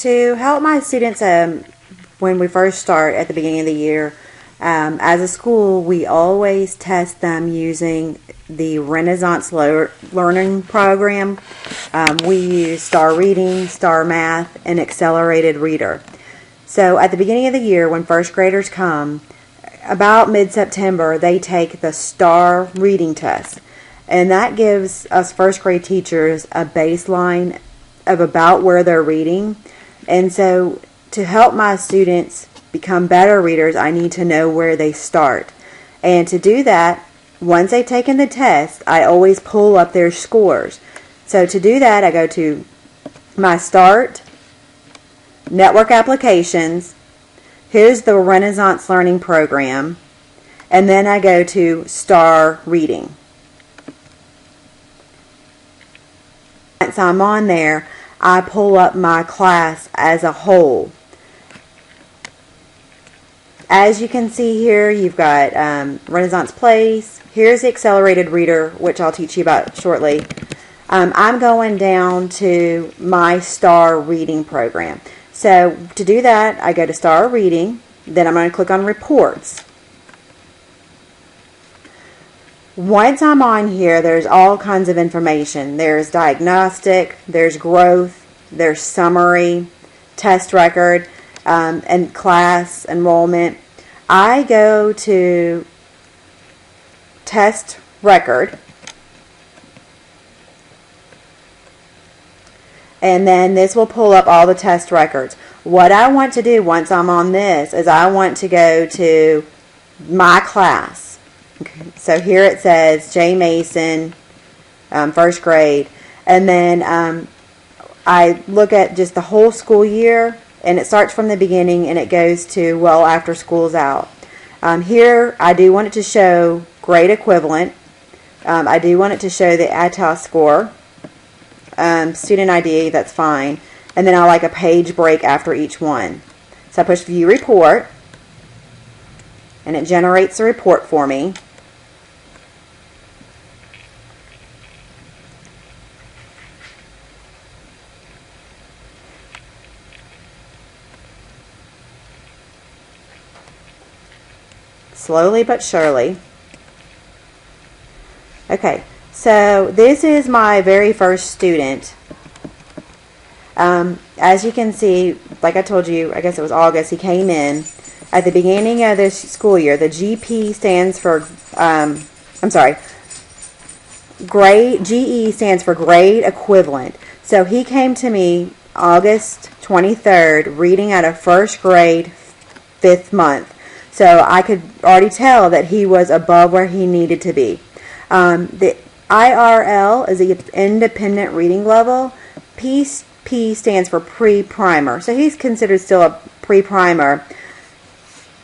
To help my students when we first start at the beginning of the year, as a school, we always test them using the Renaissance Learning Program. We use Star Reading, Star Math, and Accelerated Reader. So at the beginning of the year, when first graders come, about mid-September, they take the Star Reading Test. And that gives us first grade teachers a baseline of about where they're reading. And so to help my students become better readers, I need to know where they start. And to do that, once they've taken the test, I always pull up their scores. So to do that, I go to my Start, Network Applications, here's the Renaissance Learning Program, and then I go to Star Reading. Once I'm on there, I pull up my class as a whole. As you can see here, you've got Renaissance Place. Here's the Accelerated Reader, which I'll teach you about shortly. I'm going down to my Star Reading program. So to do that, I go to Star Reading. Then I'm going to click on Reports. Once I'm on here, there's all kinds of information. There's diagnostic, there's growth, there's summary, test record, and class enrollment. I go to test record, and then this will pull up all the test records. What I want to do once I'm on this is I want to go to my class. Okay. So here it says J. Mason, first grade, and then I look at just the whole school year, and it starts from the beginning and it goes to well after school's out. Here I do want it to show grade equivalent. I do want it to show the ATAS score. Student ID, that's fine. And then I like a page break after each one. So I push View Report, and it generates a report for me. Slowly but surely. Okay, so this is my very first student. As you can see, like I told you, I guess it was August, he came in. At the beginning of this school year, the GP stands for, GE stands for grade equivalent. So he came to me August 23rd, reading at a first grade, 5th month. So I could already tell that he was above where he needed to be. The IRL is the independent reading level. P stands for pre-primer. So he's considered still a pre-primer.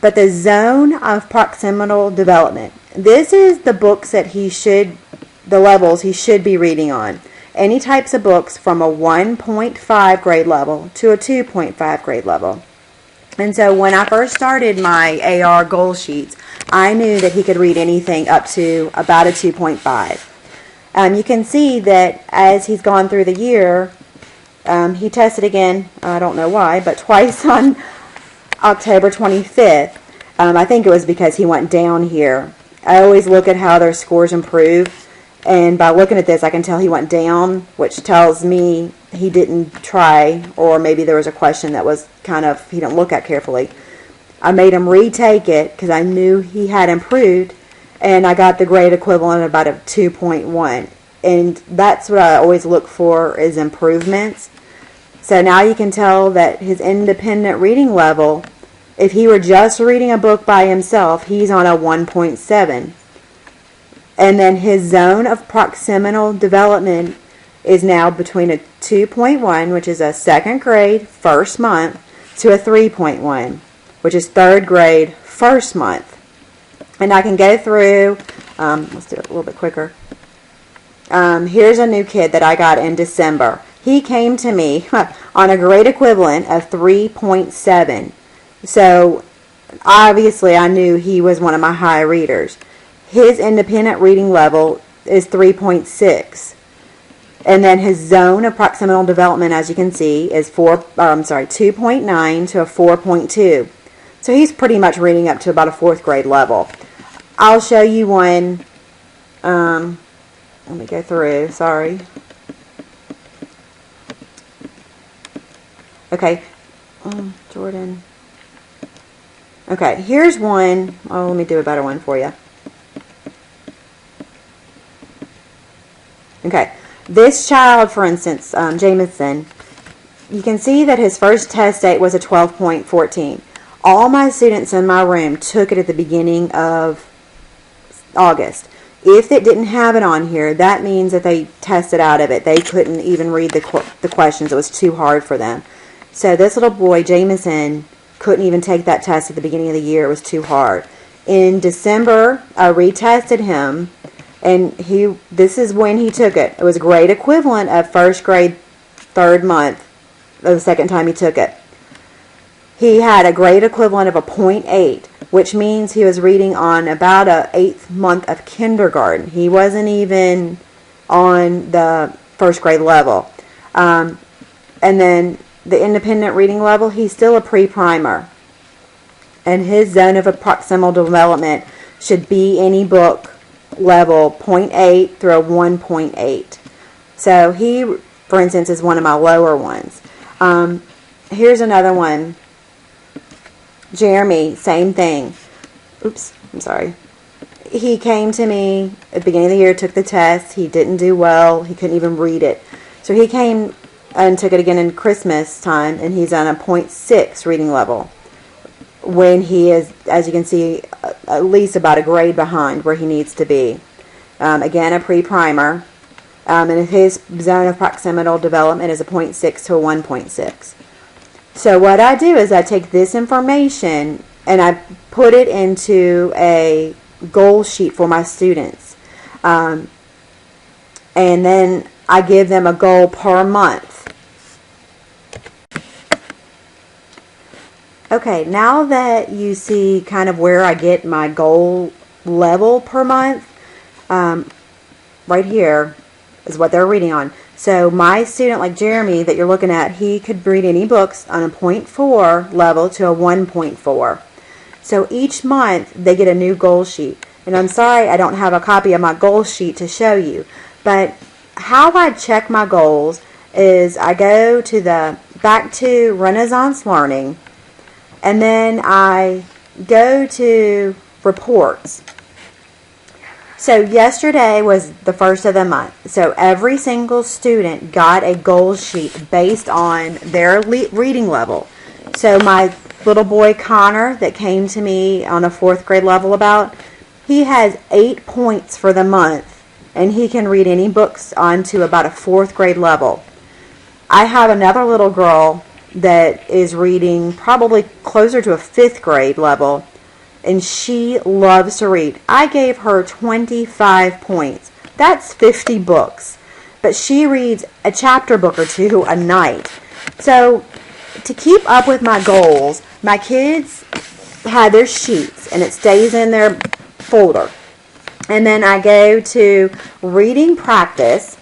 But the zone of proximal development. This is the books that the levels he should be reading on. Any types of books from a 1.5 grade level to a 2.5 grade level. And so when I first started my AR goal sheets, I knew that he could read anything up to about a 2.5. You can see that as he's gone through the year, he tested again, I don't know why, but twice on October 25th. I think it was because he went down here. I always look at how their scores improve, and by looking at this, I can tell he went down, which tells me he didn't try, or maybe there was a question that was he didn't look at carefully. I made him retake it because I knew he had improved, and I got the grade equivalent of about a 2.1. And that's what I always look for is improvements. So now you can tell that his independent reading level, if he were just reading a book by himself, he's on a 1.7. And then his zone of proximal development is now between a 2.1, which is a 2nd grade, 1st month, to a 3.1, which is 3rd grade, 1st month. And I can go through, let's do it a little bit quicker. Here's a new kid that I got in December. He came to me on a grade equivalent of 3.7. So obviously I knew he was one of my high readers. His independent reading level is 3.6. And then his zone of proximal development, as you can see, is 2.9 to a 4.2. So he's pretty much reading up to about a 4th grade level. I'll show you one. Let me go through. Sorry. Okay. Jordan. Okay, here's one. Oh, let me do a better one for you. Okay. This child, for instance, Jameson, you can see that his first test date was a 12.14. All my students in my room took it at the beginning of August. If it didn't have it on here, that means that they tested out of it. They couldn't even read the questions. It was too hard for them. So this little boy, Jameson, couldn't even take that test at the beginning of the year. It was too hard. In December, I retested him, and this is when he took it. It was a grade equivalent of 1st grade, 3rd month, the second time he took it. He had a grade equivalent of a 0.8, which means he was reading on about a 8th month of kindergarten. He wasn't even on the 1st grade level. And then the independent reading level, he's still a pre-primer. And his zone of proximal development should be any book level 0.8 through a 1.8. So he, for instance, is one of my lower ones. Here's another one. Jeremy, same thing. Oops, I'm sorry. He came to me at the beginning of the year, took the test. He didn't do well. He couldn't even read it. So he came and took it again in Christmas time, and he's on a 0.6 reading level, when he is, as you can see, at least about a grade behind where he needs to be. Again, a pre-primer. And his zone of proximal development is a 0.6 to a 1.6. So what I do is I take this information and I put it into a goal sheet for my students. And then I give them a goal per month. Okay, now that you see kind of where I get my goal level per month, right here is what they're reading on. So my student, like Jeremy, that you're looking at, he could read any books on a 0.4 level to a 1.4. So each month they get a new goal sheet. And I'm sorry I don't have a copy of my goal sheet to show you. But how I check my goals is I go to back to Renaissance Learning, and then I go to reports. So yesterday was the first of the month. So every single student got a goal sheet based on their reading level. So my little boy Connor that came to me on a 4th grade level he has 8 points for the month, and he can read any books on to about a 4th grade level. I have another little girl that is reading probably closer to a 5th grade level, and she loves to read. I gave her 25 points. That's 50 books. But she reads a chapter book or two a night. So to keep up with my goals, my kids had their sheets, and it stays in their folder. And then I go to reading practice,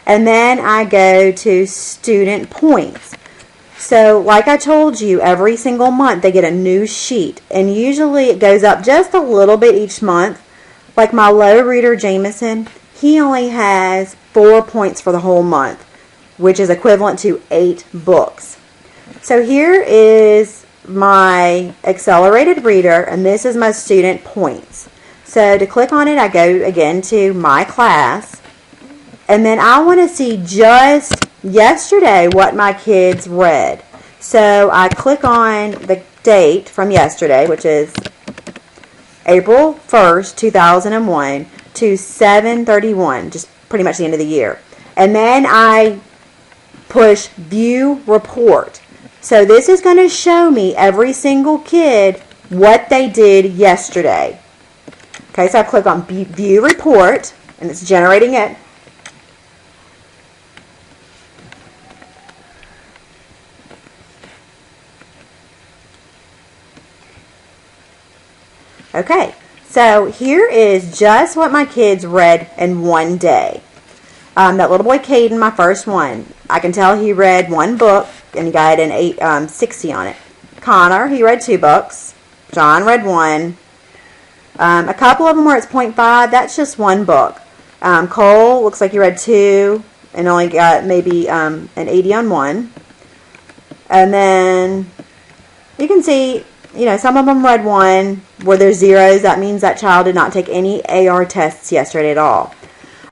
and then I go to student points. So like I told you, every single month they get a new sheet, and usually it goes up just a little bit each month. Like my low reader Jameson, he only has 4 points for the whole month, which is equivalent to 8 books. So here is my accelerated reader, and this is my student points. So to click on it, I go again to my class, and then I want to see just yesterday what my kids read. So I click on the date from yesterday, which is April 1st, 2001 to 7/31, just pretty much the end of the year. And then I push View Report. So this is going to show me every single kid what they did yesterday. Okay, so I click on View Report, and it's generating it. Okay, so here is just what my kids read in one day. That little boy Caden, my first one, I can tell he read one book and he got an 860 on it. Connor, he read 2 books. John read 1. A couple of them where it's 0.5, that's just 1 book. Cole looks like he read 2 and only got maybe an 80 on 1. And then you can see, some of them read 1 where there's zeros. That means that child did not take any AR tests yesterday at all.